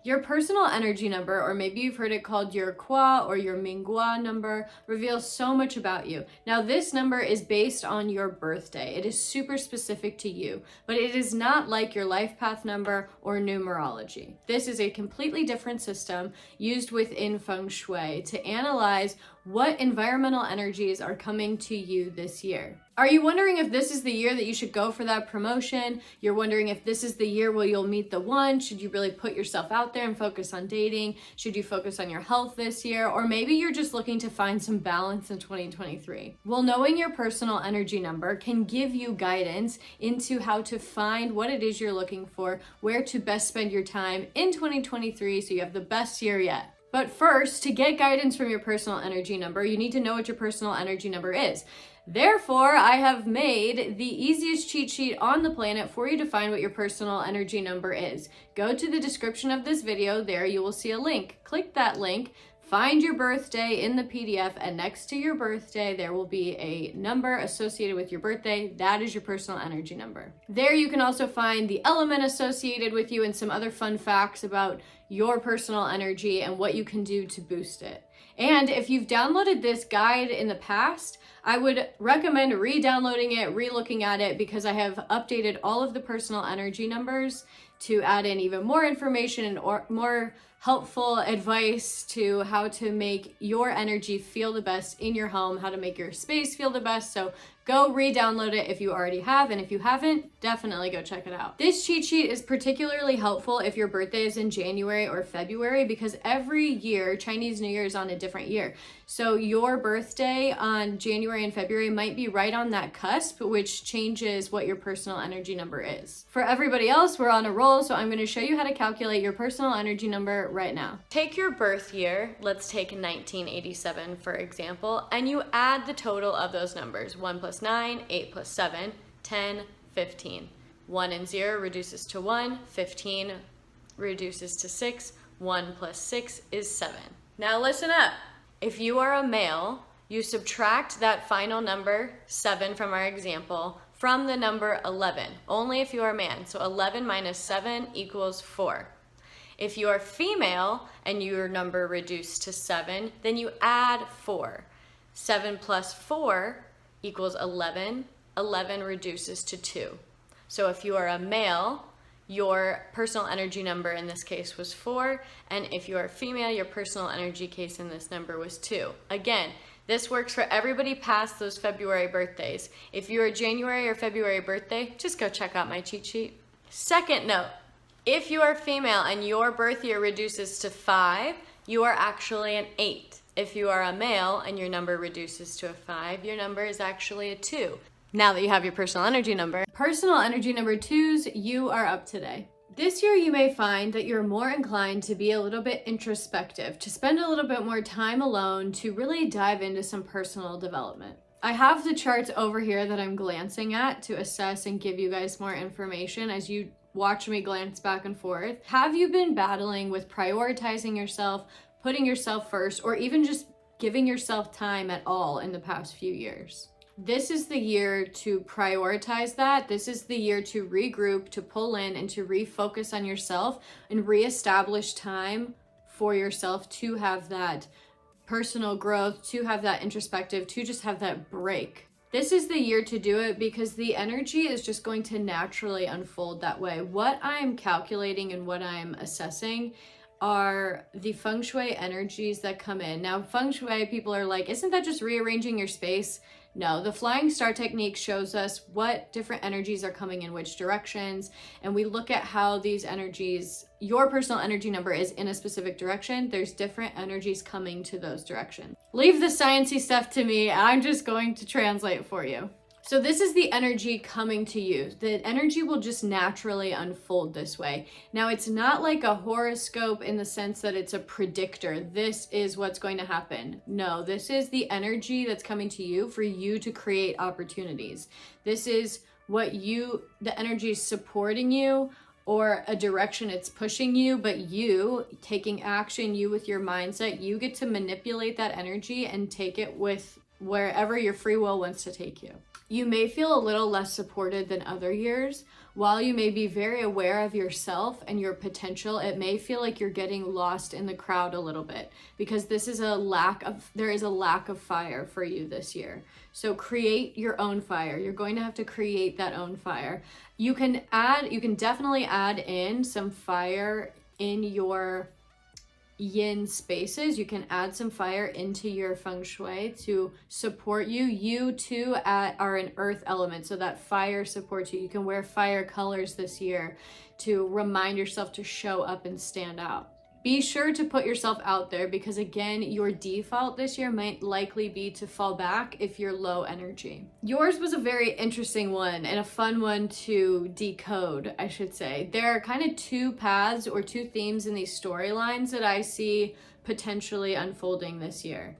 Your personal energy number, or maybe you've heard it called your Gua or your Ming Gua number, reveals so much about you. Now, this number is based on your birthday. It is super specific to you, but it is not like your life path number or numerology. This is a completely different system used within Feng Shui to analyze what environmental energies are coming to you this year. Are you wondering if this is the year that you should go for that promotion? You're wondering if this is the year where you'll meet the one? Should you really put yourself out there and focus on dating? Should you focus on your health this year? Or maybe you're just looking to find some balance in 2023. Well, knowing your personal energy number can give you guidance into how to find what it is you're looking for, where to best spend your time in 2023 so you have the best year yet. But first, to get guidance from your personal energy number, you need to know what your personal energy number is. Therefore, I have made the easiest cheat sheet on the planet for you to find what your personal energy number is. Go to the description of this video. There you will see a link. Click that link. Find your birthday in the PDF, and next to your birthday, there will be a number associated with your birthday. That is your personal energy number. There you can also find the element associated with you and some other fun facts about your personal energy and what you can do to boost it. And if you've downloaded this guide in the past, I would recommend re-downloading it, re-looking at it, because I have updated all of the personal energy numbers to add in even more information and more helpful advice to how to make your energy feel the best in your home, how to make your space feel the best. So go re-download it if you already have, and if you haven't, definitely go check it out. This cheat sheet is particularly helpful if your birthday is in January or February, because every year Chinese New Year is on a different year. So your birthday on January and February might be right on that cusp, which changes what your personal energy number is. For everybody else, we're on a roll, so I'm going to show you how to calculate your personal energy number right now. Take your birth year, let's take 1987 for example, and you add the total of those numbers. 1 plus 9, 8 plus 7, 10, 15. 1 and 0 reduces to 1, 15 reduces to 6, 1 plus 6 is 7. Now listen up. If you are a male, you subtract that final number, 7 from our example, from the number 11, only if you are a man. So 11 minus 7 equals 4. If you are female and your number reduced to 7, then you add 4. 7 plus 4 equals 11. 11 reduces to 2. So if you are a male, your personal energy number in this case was 4, and if you are a female, your personal energy case in this number was 2. Again, this works for everybody past those February birthdays. If you're a January or February birthday, just go check out my cheat sheet. Second note, if you are female and your birth year reduces to 5, you are actually an 8. If you are a male and your number reduces to a 5, your number is actually a 2. Now that you have your personal energy number. Personal energy number 2s, you are up today. This year you may find that you're more inclined to be a little bit introspective, to spend a little bit more time alone, to really dive into some personal development. I have the charts over here that I'm glancing at to assess and give you guys more information as you watch me glance back and forth. Have you been battling with prioritizing yourself, putting yourself first, or even just giving yourself time at all in the past few years? This is the year to prioritize that. This is the year to regroup, to pull in, and to refocus on yourself and reestablish time for yourself to have that personal growth, to have that introspective, to just have that break. This is the year to do it because the energy is just going to naturally unfold that way. What I'm calculating and what I'm assessing are the Feng Shui energies that come in. Now, Feng Shui people are like, isn't that just rearranging your space? No, the flying star technique shows us what different energies are coming in which directions, and we look at how these energies, your personal energy number is in a specific direction. There's different energies coming to those directions. Leave the sciencey stuff to me. I'm just going to translate for you. So this is the energy coming to you. The energy will just naturally unfold this way. Now, it's not like a horoscope in the sense that it's a predictor. This is what's going to happen. No, this is the energy that's coming to you for you to create opportunities. This is what the energy is supporting you, or a direction it's pushing you, but you taking action, you with your mindset, you get to manipulate that energy and take it with wherever your free will wants to take you. You may feel a little less supported than other years. while you may be very aware of yourself and your potential, it may feel like you're getting lost in the crowd a little bit, because there is a lack of fire for you this year. So create your own fire. You're going to have to create that own fire. You can definitely add in some fire in your yin spaces. You can add some fire into your feng shui to support you. You too are an earth element, so that fire supports you. You can wear fire colors this year to remind yourself to show up and stand out. Be sure to put yourself out there, because again, your default this year might likely be to fall back if you're low energy. Yours was a very interesting one and a fun one to decode, I should say. There are kind of two paths or two themes in these storylines that I see potentially unfolding this year.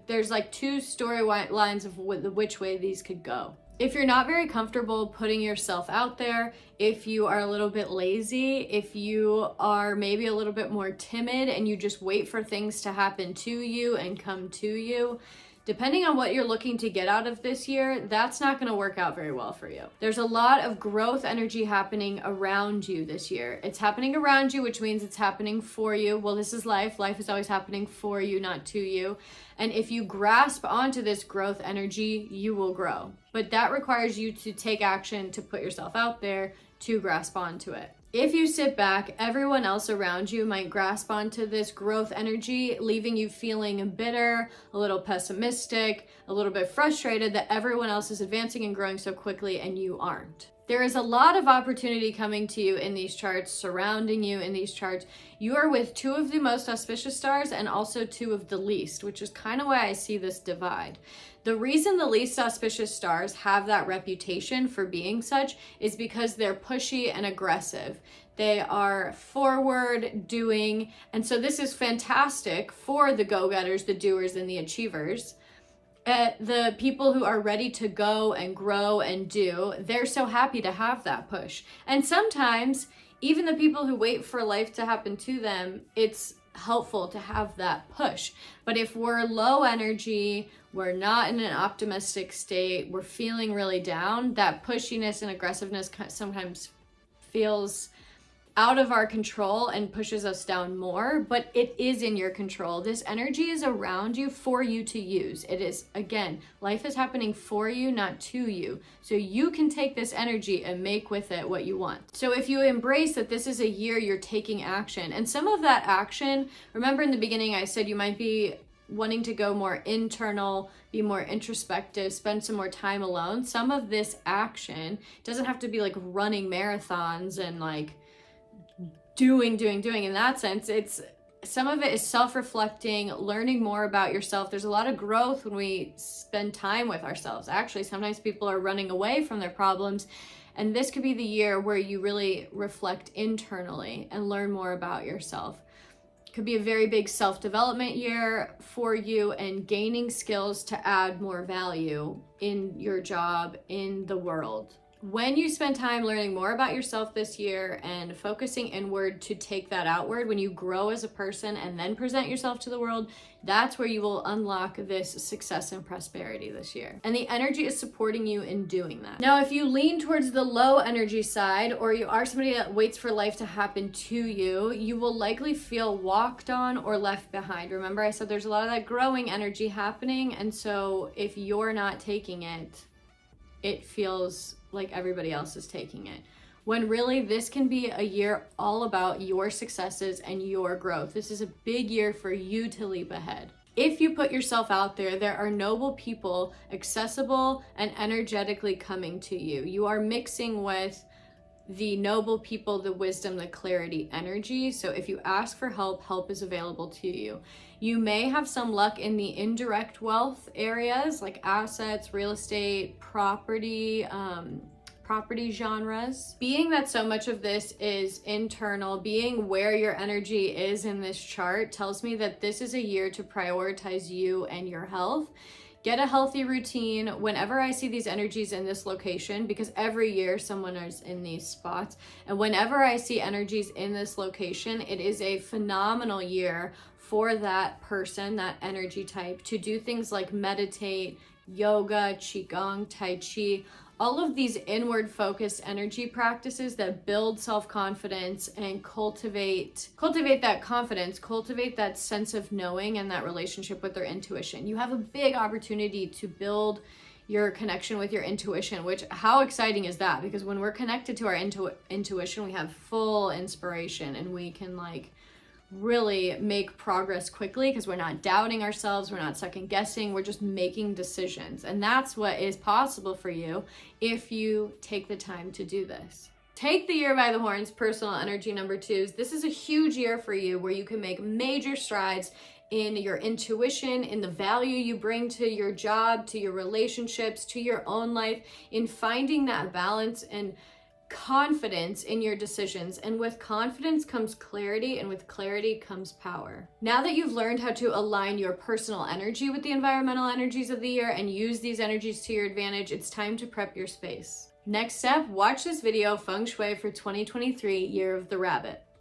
There's like two storylines of which way these could go. If you're not very comfortable putting yourself out there, if you are a little bit lazy, if you are maybe a little bit more timid and you just wait for things to happen to you and come to you, depending on what you're looking to get out of this year, that's not going to work out very well for you. There's a lot of growth energy happening around you this year. It's happening around you, which means it's happening for you. Well, this is life. Life is always happening for you, not to you. And if you grasp onto this growth energy, you will grow. But that requires you to take action, to put yourself out there, to grasp onto it. If you sit back, everyone else around you might grasp onto this growth energy, leaving you feeling bitter, a little pessimistic, a little bit frustrated that everyone else is advancing and growing so quickly and you aren't. There is a lot of opportunity coming to you in these charts, surrounding you in these charts. You are with two of the most auspicious stars and also two of the least, which is kind of why I see this divide. The reason the least auspicious stars have that reputation for being such is because they're pushy and aggressive. They are forward doing, and so this is fantastic for the go-getters, the doers, and the achievers. The people who are ready to go and grow and do, they're so happy to have that push. And sometimes even the people who wait for life to happen to them, it's helpful to have that push. But if we're low energy, we're not in an optimistic state, we're feeling really down, that pushiness and aggressiveness sometimes feels out of our control and pushes us down more, but it is in your control. This energy is around you for you to use. It is, again, life is happening for you, not to you. So you can take this energy and make with it what you want. So if you embrace that this is a year you're taking action, and some of that action, remember in the beginning I said you might be wanting to go more internal, be more introspective, spend some more time alone. Some of this action doesn't have to be like running marathons and like doing. In that sense, it's some of it is self-reflecting, learning more about yourself. There's a lot of growth when we spend time with ourselves. Actually, sometimes people are running away from their problems, and this could be the year where you really reflect internally and learn more about yourself. It could be a very big self-development year for you and gaining skills to add more value in your job, in the world. When you spend time learning more about yourself this year and focusing inward to take that outward, when you grow as a person and then present yourself to the world, that's where you will unlock this success and prosperity this year. And the energy is supporting you in doing that. Now, if you lean towards the low energy side, or you are somebody that waits for life to happen to you, you will likely feel walked on or left behind. Remember, I said there's a lot of that growing energy happening, and so if you're not taking it, it feels like everybody else is taking it. When really this can be a year all about your successes and your growth. This is a big year for you to leap ahead. If you put yourself out there, there are noble people, accessible and energetically coming to you. You are mixing with the noble people, the wisdom, the clarity energy. So if you ask for help, help is available to you. You may have some luck in the indirect wealth areas like assets, real estate, property genres. Being that so much of this is internal, being where your energy is in this chart tells me that this is a year to prioritize you and your health. Get a healthy routine. Whenever I see these energies in this location, because every year someone is in these spots, and whenever I see energies in this location, it is a phenomenal year for that person, that energy type, to do things like meditate, yoga, qigong, tai chi, all of these inward focused energy practices that build self-confidence and cultivate that confidence, cultivate that sense of knowing and that relationship with their intuition. You have a big opportunity to build your connection with your intuition, which, how exciting is that? Because when we're connected to our intuition, we have full inspiration and we can like really make progress quickly because we're not doubting ourselves, we're not second guessing, we're just making decisions. And that's what is possible for you if you take the time to do this. Take the year by the horns, personal energy number 2s. This is a huge year for you where you can make major strides in your intuition, in the value you bring to your job, to your relationships, to your own life, in finding that balance and confidence in your decisions. And with confidence comes clarity, and with clarity comes power. Now that you've learned how to align your personal energy with the environmental energies of the year and use these energies to your advantage, it's time to prep your space. Next step, watch this video, Feng Shui for 2023, Year of the Rabbit.